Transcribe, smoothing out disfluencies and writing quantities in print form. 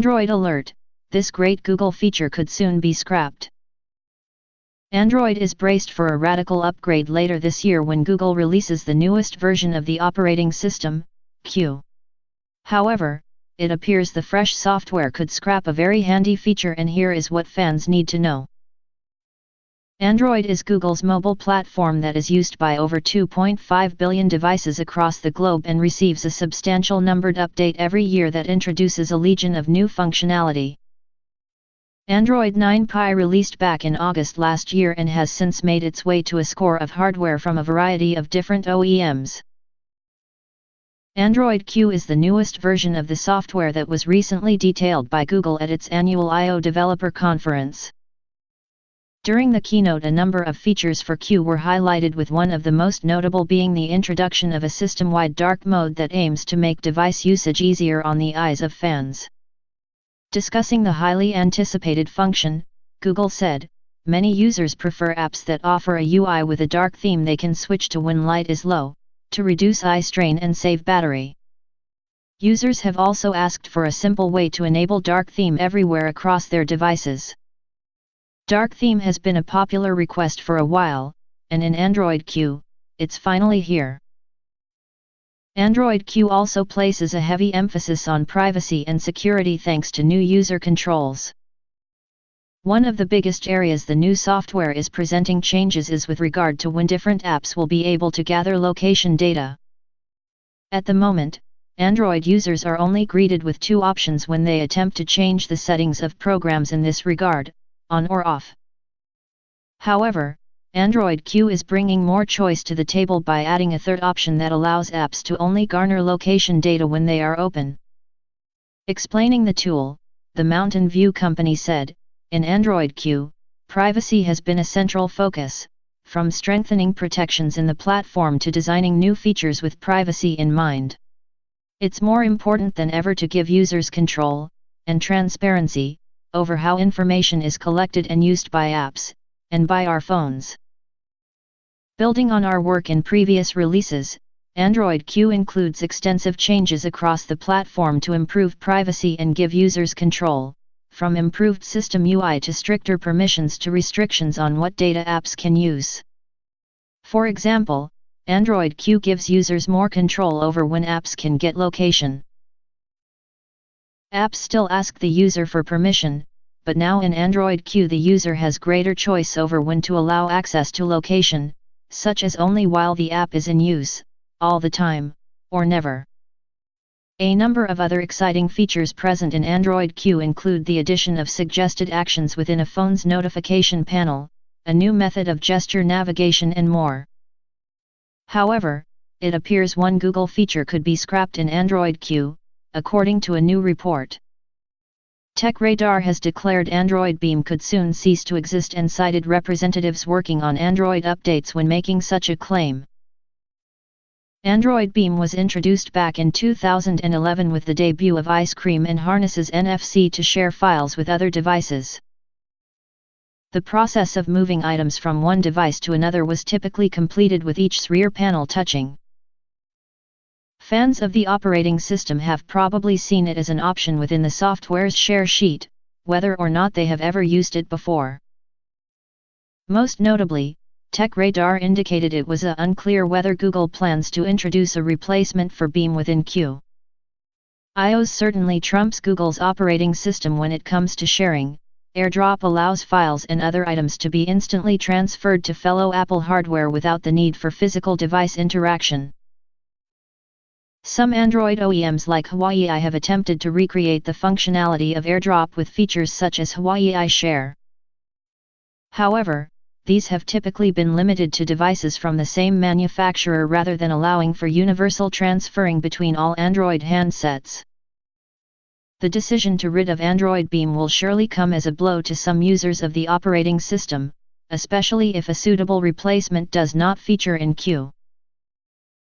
Android alert, this great Google feature could soon be scrapped. Android is braced for a radical upgrade later this year when Google releases the newest version of the operating system, Q. However, it appears the fresh software could scrap a very handy feature, and here is what fans need to know. Android is Google's mobile platform that is used by over 2.5 billion devices across the globe and receives a substantial numbered update every year that introduces a legion of new functionality. Android 9 Pie released back in August last year and has since made its way to a score of hardware from a variety of different OEMs. Android Q is the newest version of the software that was recently detailed by Google at its annual I/O Developer Conference. During the keynote, a number of features for Q were highlighted, with one of the most notable being the introduction of a system-wide dark mode that aims to make device usage easier on the eyes of fans. Discussing the highly anticipated function, Google said, "Many users prefer apps that offer a UI with a dark theme they can switch to when light is low, to reduce eye strain and save battery. Users have also asked for a simple way to enable dark theme everywhere across their devices." Dark theme has been a popular request for a while, and in Android Q, it's finally here. Android Q also places a heavy emphasis on privacy and security thanks to new user controls. One of the biggest areas the new software is presenting changes is with regard to when different apps will be able to gather location data. At the moment, Android users are only greeted with two options when they attempt to change the settings of programs in this regard: on or off. However, Android Q is bringing more choice to the table by adding a third option that allows apps to only garner location data when they are open. Explaining the tool, the Mountain View company said, "In Android Q, privacy has been a central focus, from strengthening protections in the platform to designing new features with privacy in mind. It's more important than ever to give users control and transparency over how information is collected and used by apps, and by our phones." Building on our work in previous releases, Android Q includes extensive changes across the platform to improve privacy and give users control, from improved system UI to stricter permissions to restrictions on what data apps can use. For example, Android Q gives users more control over when apps can get location. Apps still ask the user for permission, but now in Android Q the user has greater choice over when to allow access to location, such as only while the app is in use, all the time, or never. A number of other exciting features present in Android Q include the addition of suggested actions within a phone's notification panel, a new method of gesture navigation, and more. However, it appears one Google feature could be scrapped in Android Q, according to a new report. TechRadar has declared Android Beam could soon cease to exist and cited representatives working on Android updates when making such a claim. Android Beam was introduced back in 2011 with the debut of Ice Cream and harnesses NFC to share files with other devices. The process of moving items from one device to another was typically completed with each rear panel touching. Fans of the operating system have probably seen it as an option within the software's share sheet, whether or not they have ever used it before. Most notably, TechRadar indicated it was unclear whether Google plans to introduce a replacement for Beam within Q. iOS certainly trumps Google's operating system when it comes to sharing. AirDrop allows files and other items to be instantly transferred to fellow Apple hardware without the need for physical device interaction. Some Android OEMs like Huawei have attempted to recreate the functionality of AirDrop with features such as Huawei iShare. However, these have typically been limited to devices from the same manufacturer rather than allowing for universal transferring between all Android handsets. The decision to rid of Android Beam will surely come as a blow to some users of the operating system, especially if a suitable replacement does not feature in Q.